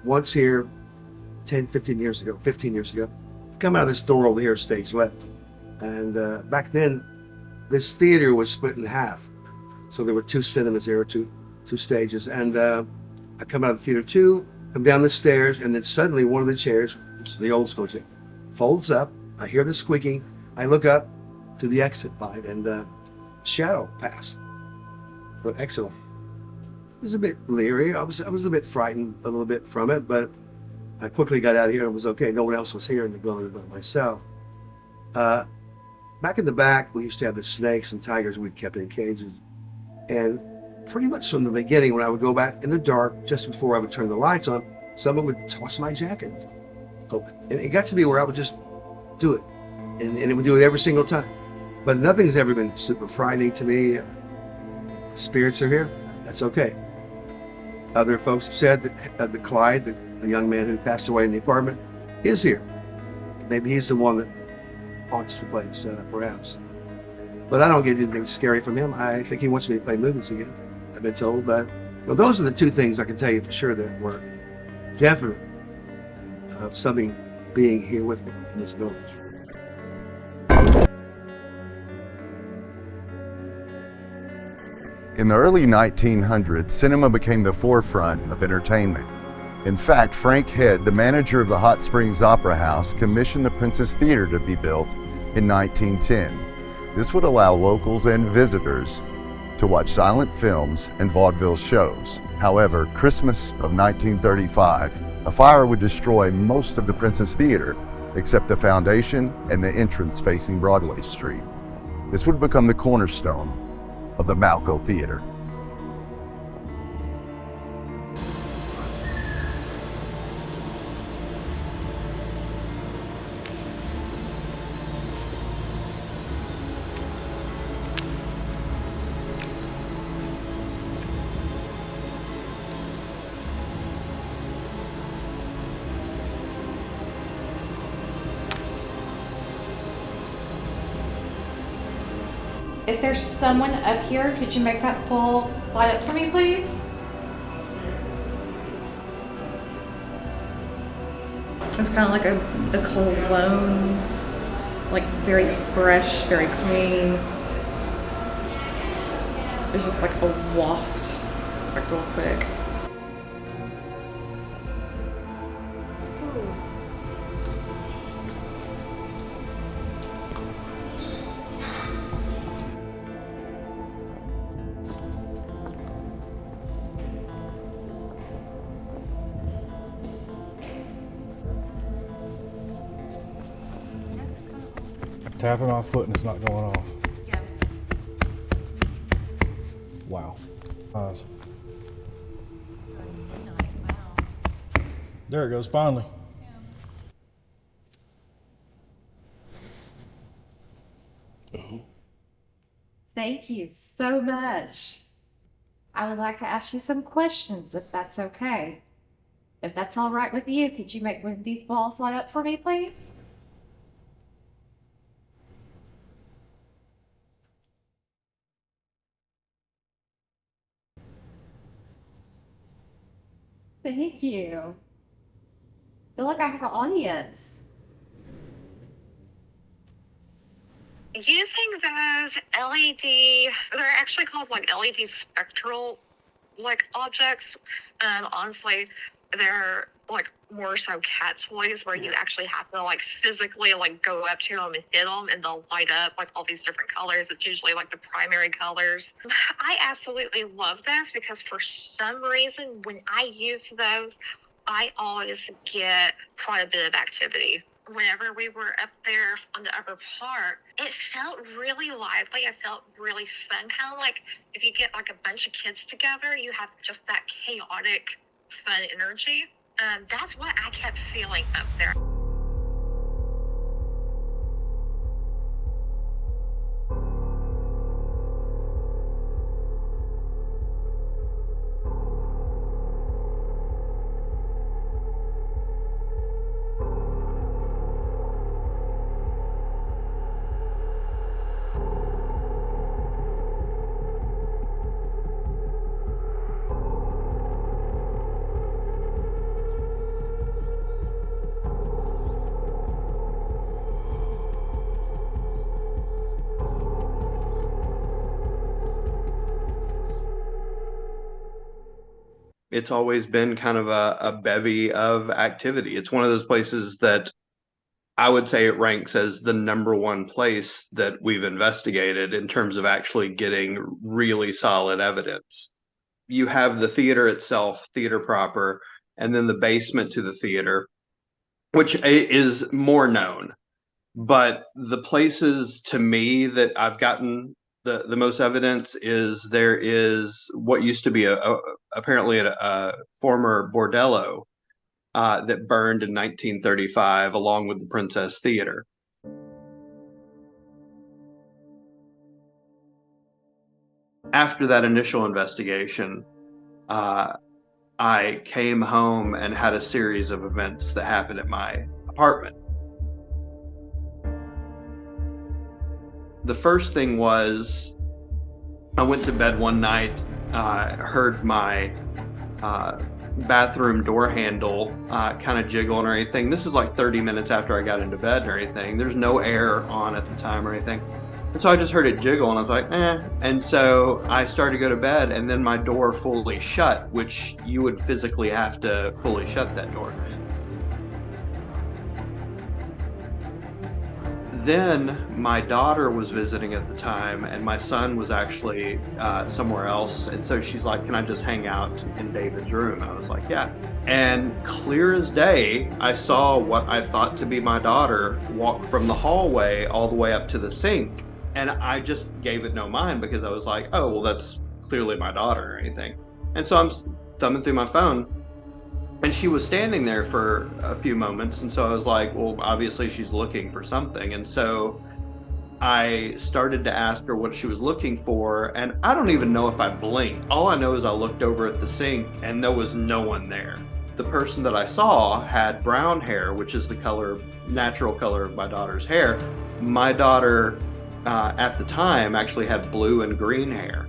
once here 10, 15 years ago, 15 years ago. Come out of this door over here, stage left. And back then, this theater was split in half. So there were two cinemas there, two stages. And I come out of the theater too, come down the stairs, and then suddenly one of the chairs, this is the old school chair, folds up. I hear the squeaking. I look up to the exit line, and shadow passed. But exit line. I was a bit leery. I was a bit frightened a little bit from it, but I quickly got out of here and was okay. No one else was here in the building but myself. Back in the back, we used to have the snakes and tigers we kept in cages. And pretty much from the beginning, when I would go back in the dark, just before I would turn the lights on, someone would toss my jacket. So, and it got to be where I would just do it. And it would do it every single time. But nothing's ever been super frightening to me. Spirits are here. That's okay. Other folks have said that the Clyde, the young man who passed away in the apartment, is here. Maybe he's the one that haunts the place, perhaps. But I don't get anything scary from him. I think he wants me to play movies again, I've been told. But well, those are the two things I can tell you for sure that were definite of something being here with me in this building. In the early 1900s, cinema became the forefront of entertainment. In fact, Frank Head, the manager of the Hot Springs Opera House, commissioned the Princess Theater to be built in 1910. This would allow locals and visitors to watch silent films and vaudeville shows. However, Christmas of 1935, a fire would destroy most of the Princess Theater except the foundation and the entrance facing Broadway Street. This would become the cornerstone of the Malco Theater. If there's someone up here, could you make that pole light up for me, please? It's kind of like a cologne, like very fresh, very clean. It's just like a waft, like real quick. Tapping my foot and it's not going off. Yeah. Wow. There it goes, finally. Thank you so much. I would like to ask you some questions, if that's okay. If that's all right with you, could you make one of these balls light up for me, please? Thank you. I feel like I have an audience. Using those LED, they're actually called like LED spectral like objects. Honestly, they're like more so cat toys where you actually have to like physically like go up to them and hit them and they'll light up like all these different colors. It's usually like the primary colors. I absolutely love those because for some reason when I use those, I always get quite a bit of activity. Whenever we were up there on the upper part, it felt really lively. It felt really fun. Kind of like if you get like a bunch of kids together, you have just that chaotic, fun energy. That's what I kept feeling up there. It's always been kind of a bevy of activity. It's one of those places that I would say it ranks as the number one place that we've investigated in terms of actually getting really solid evidence. You have the theater itself, theater proper, and then the basement to the theater, which is more known. But the places to me that I've gotten the most evidence is there is what used to be apparently a former bordello that burned in 1935 along with the Princess Theater. After that initial investigation, I came home and had a series of events that happened at my apartment. The first thing was I went to bed one night, heard my bathroom door handle kind of jiggle and everything. This is like 30 minutes after I got into bed and everything. There's no air on at the time or anything. And so I just heard it jiggle and I was like, eh. And so I started to go to bed and then my door fully shut, which you would physically have to fully shut that door. Then my daughter was visiting at the time and my son was actually somewhere else. And so she's like, can I just hang out in David's room? And I was like, yeah. And clear as day, I saw what I thought to be my daughter walk from the hallway all the way up to the sink. And I just gave it no mind because I was like, oh, well, that's clearly my daughter or anything. And so I'm thumbing through my phone. And she was standing there for a few moments. And so I was like, well, obviously she's looking for something. And so I started to ask her what she was looking for. And I don't even know if I blinked. All I know is I looked over at the sink and there was no one there. The person that I saw had brown hair, which is the color, natural color of my daughter's hair. My daughter at the time actually had blue and green hair.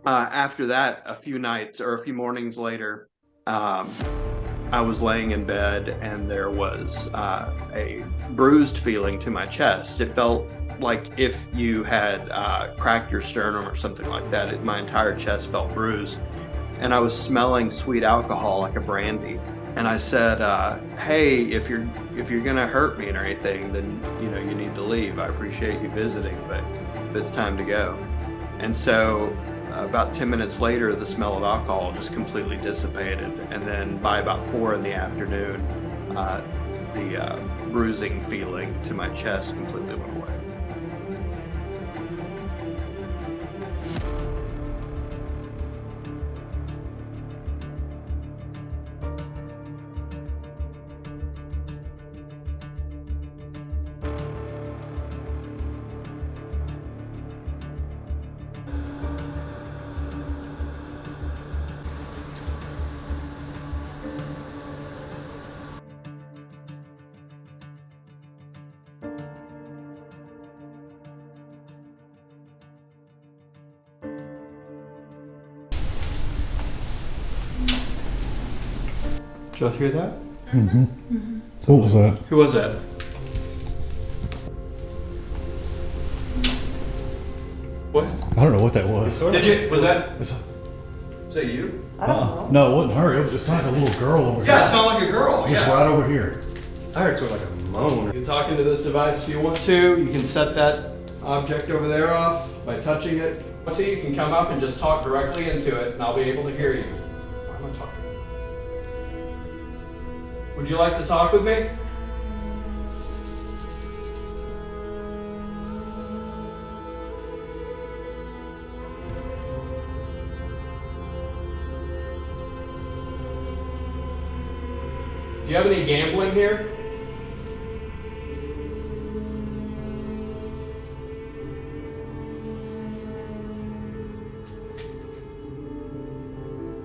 After that, a few nights or a few mornings later, I was laying in bed and there was a bruised feeling to my chest. It felt like if you had cracked your sternum or something like that. My entire chest felt bruised. And I was smelling sweet alcohol like a brandy. And I said, hey, if you're gonna hurt me or anything, then you need to leave. I appreciate you visiting, but it's time to go. And so about 10 minutes later, the smell of alcohol just completely dissipated. And then by about 4 in the afternoon, the bruising feeling to my chest completely went away. Did y'all hear that? Mm-hmm. What was that? Who was that? What? I don't know what that was. Did you? Was that you? No, it wasn't her. It was just like a little girl over here. Yeah, it sounded like a girl. Just Yeah. right over here. I heard sort of like a moan. You can talk into this device if you want to. You can set that object over there off by touching it. You can come up and just talk directly into it, and I'll be able to hear you. Why am I talking? Would you like to talk with me? Do you have any gambling here?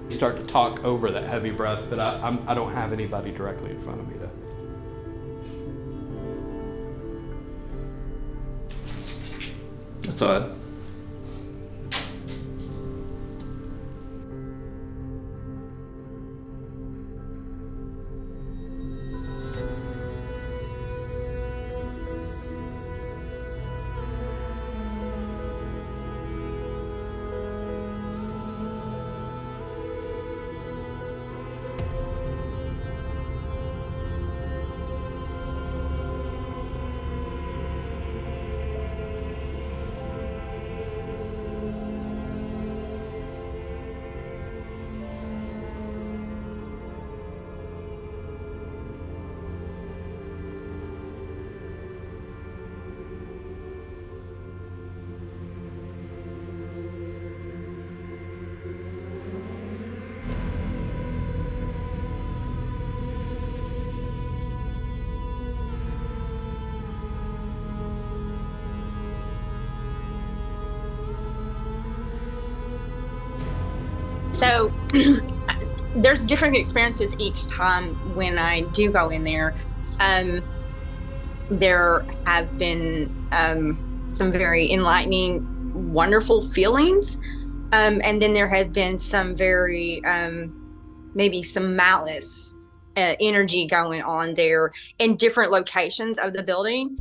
Start to talk over that heavy breath, but I don't have anybody directly in front of me to. That's odd. So there's different experiences each time when I do go in there. There have been some very enlightening, wonderful feelings. And then there have been some very, maybe some malice energy going on there in different locations of the building.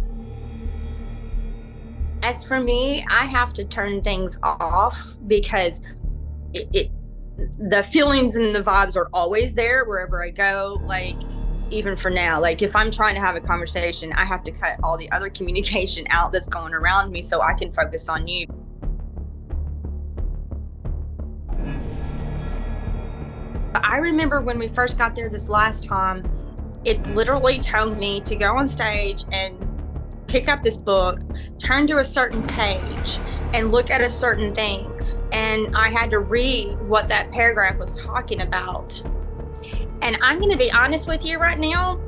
As for me, I have to turn things off because the feelings and the vibes are always there wherever I go. Like, even for now, like if I'm trying to have a conversation, I have to cut all the other communication out that's going around me so I can focus on you. I remember when we first got there this last time, it literally told me to go on stage and pick up this book, turn to a certain page, and look at a certain thing. And I had to read what that paragraph was talking about. And I'm going to be honest with you right now.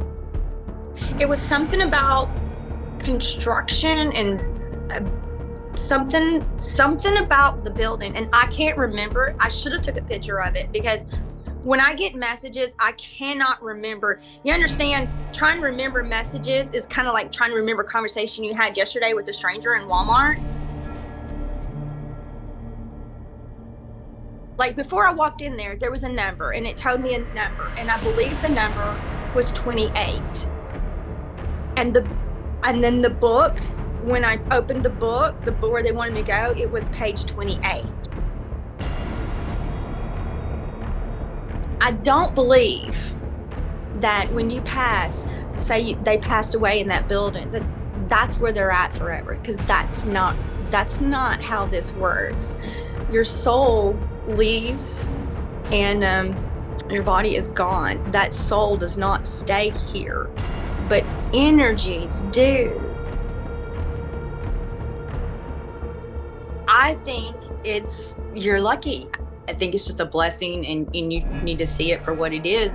It was something about construction and something about the building. And I can't remember. I should have took a picture of it because when I get messages, I cannot remember. You understand? Trying to remember messages is kind of like trying to remember a conversation you had yesterday with a stranger in Walmart. Like before I walked in there, there was a number and it told me a number, and I believe the number was 28. And then the book, when I opened the book where they wanted me to go, it was page 28. I don't believe that when you pass, say they passed away in that building, that's where they're at forever, because that's not how this works. Your soul leaves and your body is gone. That soul does not stay here, but energies do. I think you're lucky. I think it's just a blessing, and you need to see it for what it is,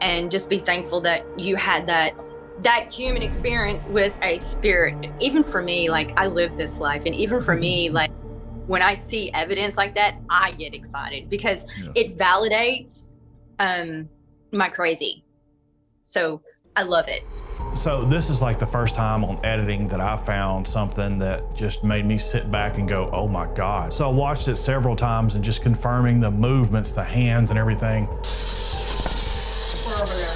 and just be thankful that you had that human experience with a spirit. Even for me, like I live this life, and even for me, like when I see evidence like that, I get excited because it validates my crazy. So I love it. So this is like the first time on editing that I found something that just made me sit back and go, oh my God. So I watched it several times and just confirming the movements, the hands and everything. We're over there.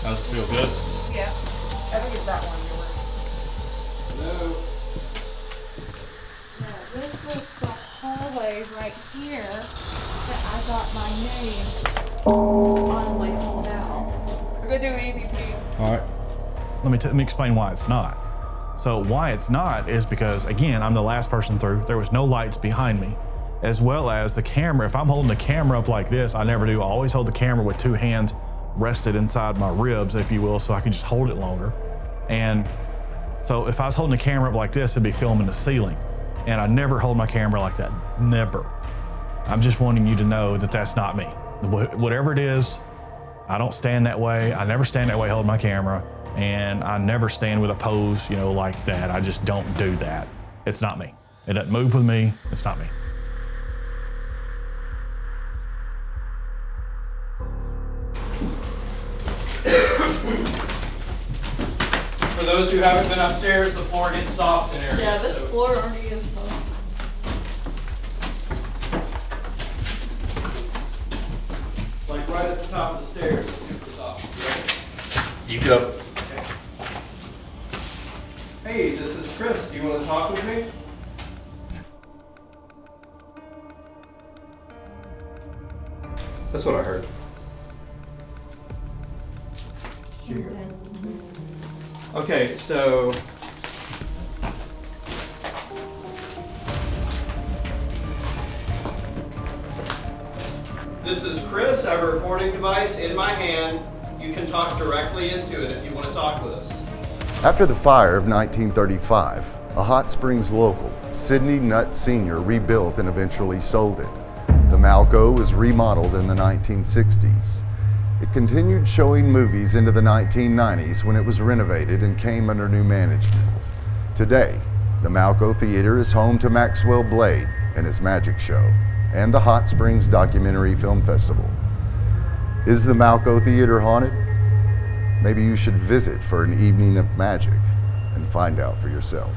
How's it feel, good? Yeah. I think it's that one. No. No, this was the hallway right here that I got my name on the way home now. We're gonna do EVP. All right. Let me explain why it's not. So why it's not is because, again, I'm the last person through. There was no lights behind me, as well as the camera. If I'm holding the camera up like this, I never do. I always hold the camera with two hands rested inside my ribs, if you will, so I can just hold it longer. And so if I was holding the camera up like this, it'd be filming the ceiling. And I never hold my camera like that, never. I'm just wanting you to know that that's not me. Whatever it is, I don't stand that way. I never stand that way holding my camera, and I never stand with a pose, like that. I just don't do that. It's not me. It doesn't move with me. It's not me. For those who haven't been upstairs, the floor gets soft in areas. Yeah, this floor already is soft. Like right at the top of the stairs, it's super soft. You go. Okay. Hey, this is Chris. Do you want to talk with me? That's what I heard. Okay, so this is Chris. I have a recording device in my hand. You can talk directly into it if you want to talk with us. After the fire of 1935, a Hot Springs local, Sidney Nutt Sr., rebuilt and eventually sold it. The Malco was remodeled in the 1960s. It continued showing movies into the 1990s when it was renovated and came under new management. Today, the Malco Theater is home to Maxwell Blade and his magic show. and the Hot Springs Documentary Film Festival. Is the Malco Theater haunted? Maybe you should visit for an evening of magic and find out for yourself.